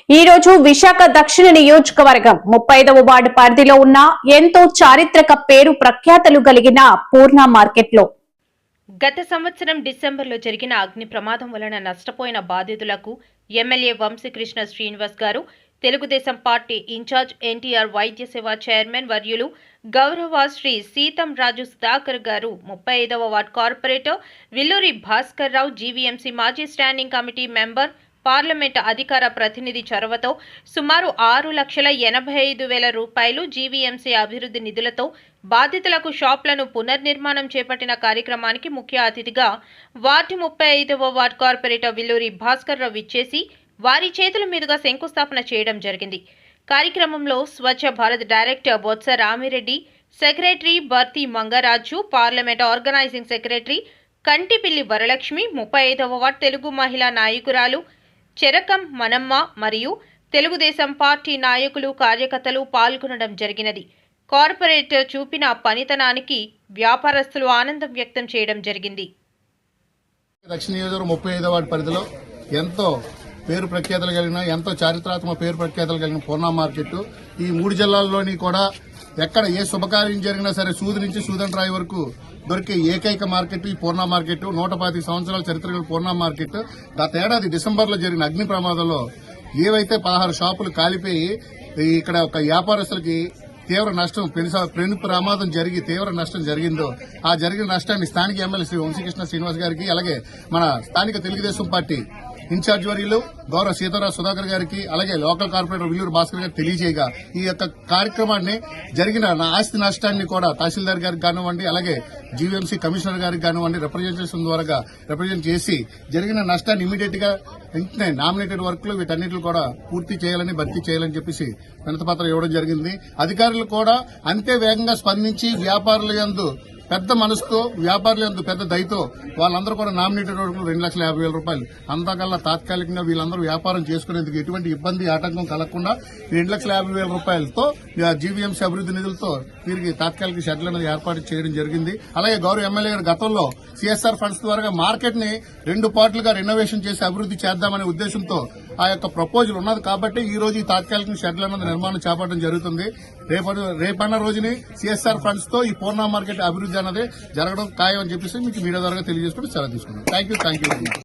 ఈ రోజు విశాఖ దక్షిణ నియోజకవర్గం 35వ వార్డు పరిధిలో ఉన్న ఎంతో చారిత్రక పేరు ప్రఖ్యాతలు కలిగిన పూర్ణ మార్కెట్లో గత సంవత్సరం డిసెంబర్లో జరిగిన అగ్ని ప్రమాదం వలన నష్టపోయిన బాధితులకు ఎమ్మెల్యే వంశీకృష్ణ శ్రీనివాస్ గారు, తెలుగుదేశం పార్టీ ఇన్ఛార్జ్ ఎన్టీఆర్ వైద్య సేవ చైర్మన్ వర్యులు గౌరవ శ్రీ సీతం రాజు సుధాకర్ గారు, 35వ వార్డు కార్పొరేటర్ విల్లూరి భాస్కర్ రావు, జీవీఎంసీ మాజీ స్టాండింగ్ కమిటీ మెంబర్, పార్లమెంట్ అధికార ప్రతినిధి చొరవతో సుమారు 6,85,000 రూపాయలు జీవీఎంసీ అభివృద్ధి నిధులతో బాధితులకు షాప్లను పునర్నిర్మాణం చేపట్టిన కార్యక్రమానికి ముఖ్య అతిథిగా వార్డు 35వ వార్డు కార్పొరేటర్ విల్లూరి భాస్కర్ రావు ఇచ్చేసి వారి చేతుల మీదుగా శంకుస్థాపన చేయడం జరిగింది. కార్యక్రమంలో Swachh Bharat director Botsa Ramireddy, secretary Bharti Mangaraju, parliament organising secretary Kantipilli Varalakshmi, 35వ వార్డు తెలుగు మహిళా నాయకురాలు చెరకం మనమ్మ మరియు తెలుగుదేశం పార్టీ నాయకులు, కార్యకర్తలు పాల్గొనడం జరిగినది. కార్పొరేటర్ చూపిన పనితనానికి వ్యాపారస్తులు ఆనందం వ్యక్తం చేయడం జరిగింది. దక్షిణ నియోజకవర్గం 35వ వార్డు పరిధిలో ఎంతో పేరు ప్రఖ్యాతలు కలిగిన, ఎంతో చారిత్రాత్మక పేరు ప్రఖ్యాతలు కలిగిన పూర్ణ మార్కెట్ ఈ 3 జిల్లాల్లోని కూడా ఎక్కడ ఏ శుభకార్యం జరిగినా సరే సూది నుంచి సూదంట్రాయి వరకు దొరికే ఏకైక మార్కెట్ ఈ పూర్ణ మార్కెట్. 125 సంవత్సరాల చరిత్ర గల పూర్ణ మార్కెట్ గత ఏడాది డిసెంబర్లో జరిగిన అగ్ని ప్రమాదంలో ఏవైతే 16 షాపులు కాలిపోయి ఇక్కడ ఒక వ్యాపారస్తులకి తీవ్ర నష్టం, పెను ప్రమాదం జరిగి తీవ్ర నష్టం జరిగిందో ఆ జరిగిన నష్టాన్ని స్థానిక ఎమ్మెల్యే శ్రీ వంశీకృష్ణ శ్రీనివాస్ గారికి, అలాగే మన స్థానిక తెలుగుదేశం పార్టీ ఇన్ఛార్జ్ వర్యులు గౌరవ సీతారావు సుధాకర్ గారికి, అలాగే లోకల్ కార్పొరేటర్ విల్లూరు భాస్కర్ గారికి తెలియజేయగా ఈ యొక్క కార్యక్రమాన్ని జరిగిన ఆస్తి నష్టాన్ని కూడా తహసీల్దార్ గారికి కానివ్వండి, అలాగే జీవీఎంసీ కమిషనర్ గారికి కానివ్వండి రిప్రజెంటేషన్ ద్వారా రిప్రజెంట్ చేసి జరిగిన నష్టాన్ని ఇమీడియట్ గా వెంటనే నామినేటెడ్ వర్క్లు వీటన్నిటిని కూడా పూర్తి చేయాలని, భర్తీ చేయాలని చెప్పేసి వినతిపత్రం ఇవ్వడం జరిగింది. అధికారులు కూడా అంతే వేగంగా స్పందించి వ్యాపారుల యందు పెద్ద మనసుతో, వ్యాపారుల యందు పెద్ద దయతో వాళ్ళందరూ కూడా నామినేటెడ్ వర్క్లు 2,50,000 రూపాయలు అంతకల్లా తాత్కాలికంగా వీళ్ళందరూ వ్యాపారం చేసుకునేందుకు ఎటువంటి ఇబ్బంది ఆటంకం కలగకుండా 2,50,000 రూపాయలతో జీవీఎంసీ అభివృద్ధి నిధులతో వీరికి తాత్కాలిక షెడ్లు అనేది ఏర్పాటు చేయడం జరిగింది. అలాగే గౌరవ ఎమ్మెల్యే గారు గతంలో సిఎస్ఆర్ ఫండ్స్ ద్వారా మార్కెట్ ని 2 పార్ట్లుగా రెనోవేషన్ చేసి అభివృద్ధి చేద్దామనే ఉద్దేశంతో ఆ యొక్క ప్రపోజల్ ఉన్నది కాబట్టి ఈ రోజు ఈ తాత్కాలిక షెడ్ల నిర్మాణం చేపట్టడం జరుగుతుంది. రేపన్న రోజుని సిఎస్ఆర్ ఫండ్స్ తో ఈ పూర్ణ మార్కెట్ అభివృద్ధి అన్నది జరగడం ఖాయం అని చెప్పేసి మీకు మీడియా ద్వారా తెలియజేసుకుంటూ సెలవు తీసుకున్నాం. Thank you.